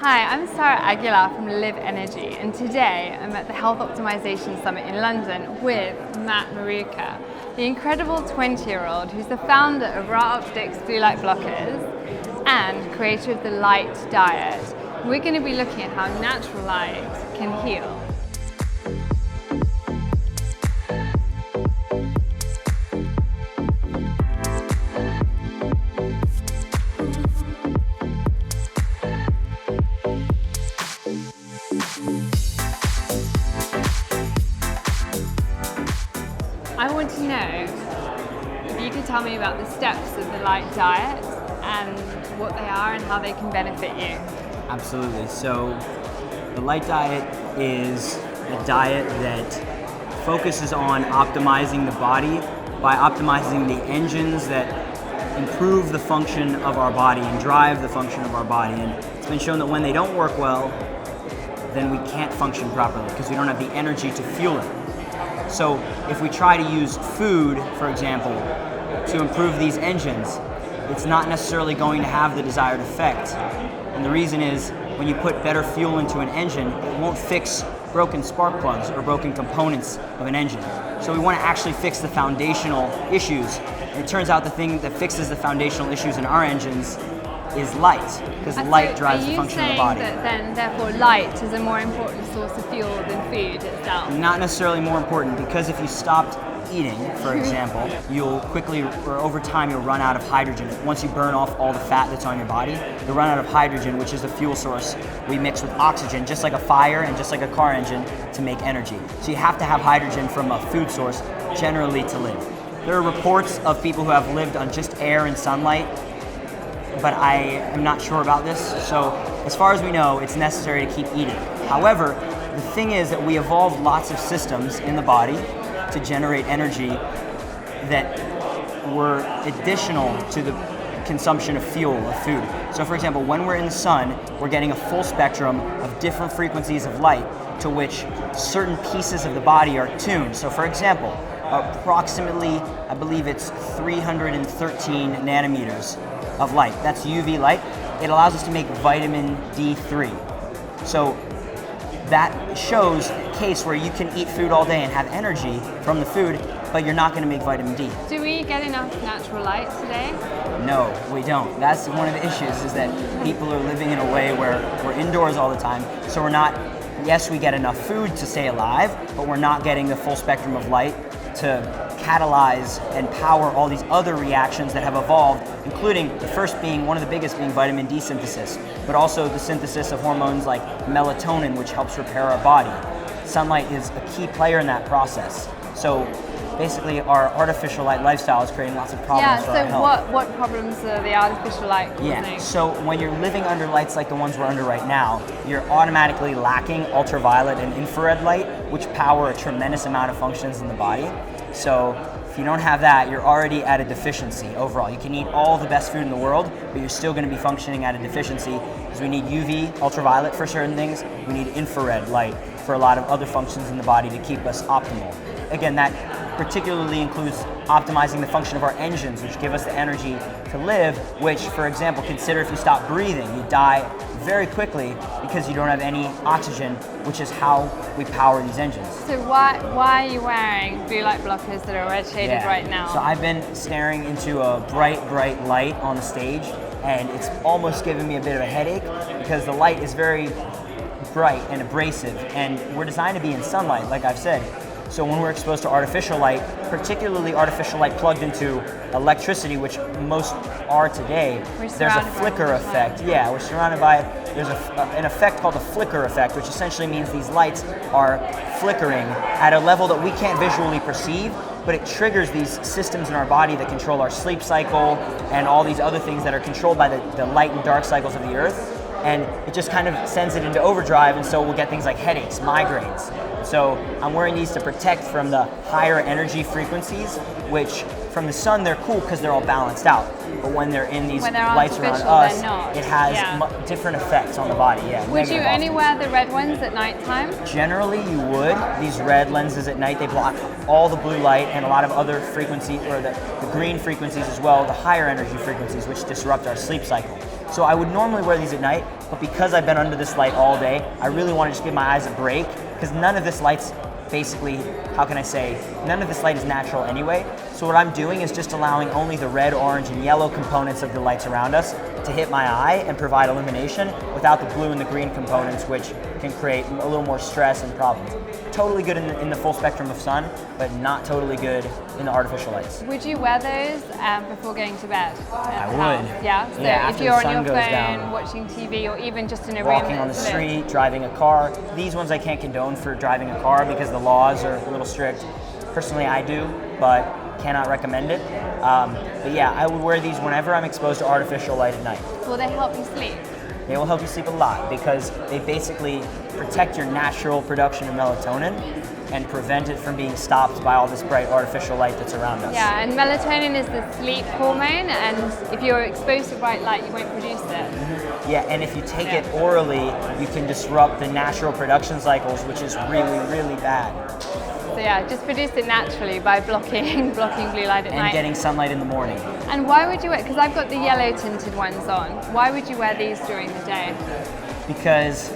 Hi, I'm Sarah Aguilar from LIV NRG, and today I'm at the Health Optimization Summit in London with Matt Maruca, the incredible 20-year-old who's the founder of Ra Optics blue light blockers and creator of the light diet. We're going to be looking at how natural light can heal. I want to know if you could tell me about the steps of the light diet and what they are and how they can benefit you. Absolutely. So the light diet is a diet that focuses on optimizing the body by optimizing the engines that improve the function of our body and drive the function of our body. And it's been shown that when they don't work well, then we can't function properly because we don't have the energy to fuel it. So if we try to use food, for example, to improve these engines, it's not necessarily going to have the desired effect. And the reason is, when you put better fuel into an engine, it won't fix broken spark plugs or broken components of an engine. So we want to actually fix the foundational issues. And it turns out the thing that fixes the foundational issues in our engines is light, because light drives the function of the body. That then, therefore, light is a more important source of fuel than food itself? Not necessarily more important, because if you stopped eating, for example, you'll quickly, or over time, you'll run out of hydrogen. Once you burn off all the fat that's on your body, you'll run out of hydrogen, which is the fuel source we mix with oxygen, just like a fire and just like a car engine, to make energy. So you have to have hydrogen from a food source generally to live. There are reports of people who have lived on just air and sunlight, but I am not sure about this. So as far as we know, it's necessary to keep eating. However, the thing is that we evolved lots of systems in the body to generate energy that were additional to the consumption of fuel, of food. So for example, when we're in the sun, we're getting a full spectrum of different frequencies of light to which certain pieces of the body are tuned. So for example, approximately, I believe it's 313 nanometers of light. That's UV light. It allows us to make vitamin D3. So that shows a case where you can eat food all day and have energy from the food, but you're not going to make vitamin D. Do we get enough natural light today? No, we don't. That's one of the issues, is that people are living in a way where we're indoors all the time, so we're not, yes, we get enough food to stay alive, but we're not getting the full spectrum of light to catalyze and power all these other reactions that have evolved, including the first being, one of the biggest being vitamin D synthesis, but also the synthesis of hormones like melatonin, which helps repair our body. Sunlight is a key player in that process. So basically our artificial light lifestyle is creating lots of problems for our health. Yeah, so what problems are the artificial light causing? Yeah, so when you're living under lights like the ones we're under right now, you're automatically lacking ultraviolet and infrared light, which power a tremendous amount of functions in the body. So if you don't have that, you're already at a deficiency overall. You can eat all the best food in the world, but you're still going to be functioning at a deficiency, because we need UV, ultraviolet for certain things. We need infrared light for a lot of other functions in the body to keep us optimal. Again, that particularly includes optimizing the function of our engines, which give us the energy to live, which, for example, consider if you stop breathing, you die very quickly because you don't have any oxygen, which is how we power these engines. So why are you wearing blue light blockers that are red shaded right now? So I've been staring into a bright light on the stage, and it's almost giving me a bit of a headache because the light is very bright and abrasive, and we're designed to be in sunlight, like I've said. So when we're exposed to artificial light, particularly artificial light plugged into electricity, which most are today, there's a flicker effect. Yeah, we're surrounded by, there's an effect called the flicker effect, which essentially means these lights are flickering at a level that we can't visually perceive, but it triggers these systems in our body that control our sleep cycle and all these other things that are controlled by the light and dark cycles of the earth. And it just kind of sends it into overdrive, and so we'll get things like headaches, migraines. So I'm wearing these to protect from the higher energy frequencies, which from the sun they're cool because they're all balanced out. But when they're in these lights around us, it has different effects on the body. Yeah. Would you only wear the red ones at nighttime? Generally, you would. These red lenses at night, they block all the blue light and a lot of other frequencies, or the green frequencies as well, the higher energy frequencies, which disrupt our sleep cycle. So I would normally wear these at night, but because I've been under this light all day, I really want to just give my eyes a break, because none of this light's basically, how can I say, none of this light is natural anyway. So what I'm doing is just allowing only the red, orange, and yellow components of the lights around us to hit my eye and provide illumination without the blue and the green components, which can create a little more stress and problems. Totally good in the full spectrum of sun, but not totally good in the artificial lights. Would you wear those before going to bed? I would. Yeah, so Yeah, if after you're the on sun your goes phone, down. watching TV, or even just in a room Walking on the that's lit. street, driving a car. These ones I can't condone for driving a car because the laws are a little strict. Personally, I do, but cannot recommend it. But yeah, I would wear these whenever I'm exposed to artificial light at night. Will they help you sleep? They will help you sleep a lot because they basically protect your natural production of melatonin and prevent it from being stopped by all this bright artificial light that's around us. Yeah, and melatonin is the sleep hormone, and if you're exposed to bright light, you won't produce it. Yeah, and if you take it orally, you can disrupt the natural production cycles, which is really, really bad. So yeah, just produce it naturally by blocking blue light at night. And getting sunlight in the morning. And why would you wear, because I've got the yellow tinted ones on, why would you wear these during the day? Because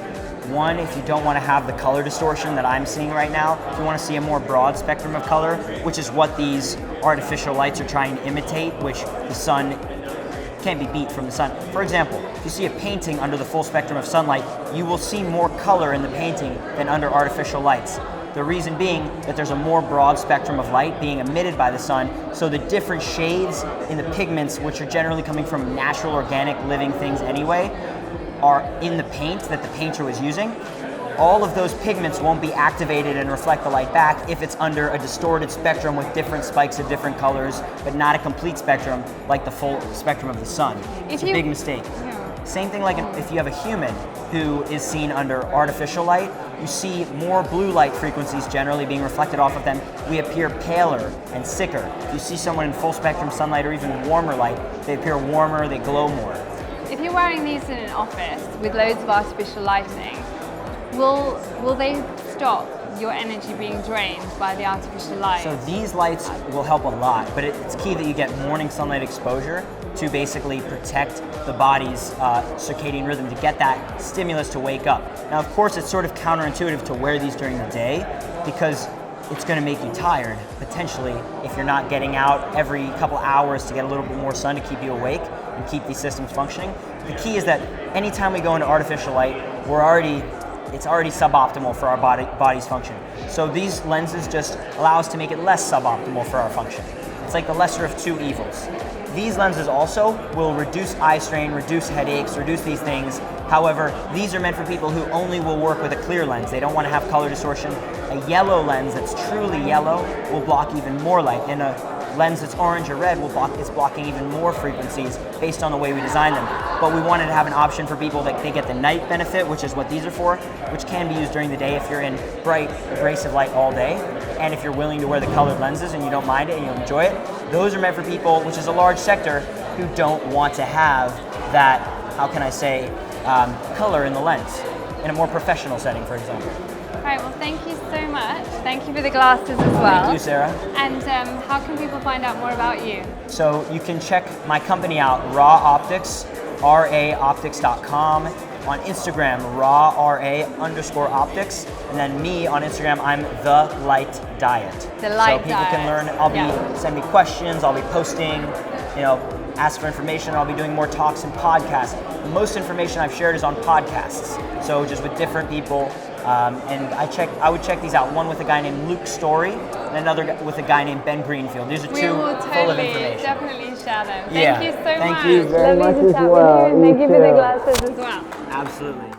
one, if you don't want to have the color distortion that I'm seeing right now, if you want to see a more broad spectrum of color, which is what these artificial lights are trying to imitate, which the sun can't be beat from the sun. For example, if you see a painting under the full spectrum of sunlight, you will see more color in the painting than under artificial lights. The reason being that there's a more broad spectrum of light being emitted by the sun, so the different shades in the pigments, which are generally coming from natural, organic, living things anyway, are in the paint that the painter was using. All of those pigments won't be activated and reflect the light back if it's under a distorted spectrum with different spikes of different colors, but not a complete spectrum like the full spectrum of the sun. It's a big mistake. Yeah. Same thing like if you have a human who is seen under artificial light, you see more blue light frequencies generally being reflected off of them. We appear paler and sicker. If you see someone in full spectrum sunlight or even warmer light, they appear warmer, they glow more. If you're wearing these in an office with loads of artificial lighting, will they stop your energy being drained by the artificial light? So these lights will help a lot, but it's key that you get morning sunlight exposure to basically protect the body's circadian rhythm, to get that stimulus to wake up. Now, of course, it's sort of counterintuitive to wear these during the day because it's going to make you tired, potentially, if you're not getting out every couple hours to get a little bit more sun to keep you awake and keep these systems functioning. The key is that anytime we go into artificial light, it's already suboptimal for our body's function. So these lenses just allow us to make it less suboptimal for our function. It's like the lesser of two evils. These lenses also will reduce eye strain, reduce headaches, reduce these things. However, these are meant for people who only will work with a clear lens. They don't want to have color distortion. A yellow lens that's truly yellow will block even more light, and a lens that's orange or red is blocking even more frequencies based on the way we design them. But we wanted to have an option for people that they get the night benefit, which is what these are for, which can be used during the day if you're in bright, abrasive light all day. And if you're willing to wear the colored lenses and you don't mind it and you enjoy it, those are meant for people, which is a large sector, who don't want to have that, how can I say, color in the lens in a more professional setting, for example. All right, well, thank you so much. Thank you for the glasses as well. Thank you, Sarah. And how can people find out more about you? So you can check my company out, Raw Optics, raoptics.com. On Instagram, rawra_optics. And then me on Instagram, I'm The Light Diet. The Light So people can learn. Send me questions. I'll be posting, ask for information. I'll be doing more talks and podcasts. Most information I've shared is on podcasts. So just with different people. And I would check these out. One with a guy named Luke Story, and another with a guy named Ben Greenfield. These are two full of information. Definitely share them. Yeah. Thank you so much. Thank you very much Lovely to as chat well. with you, and thank you for the too. glasses as well. Absolutely.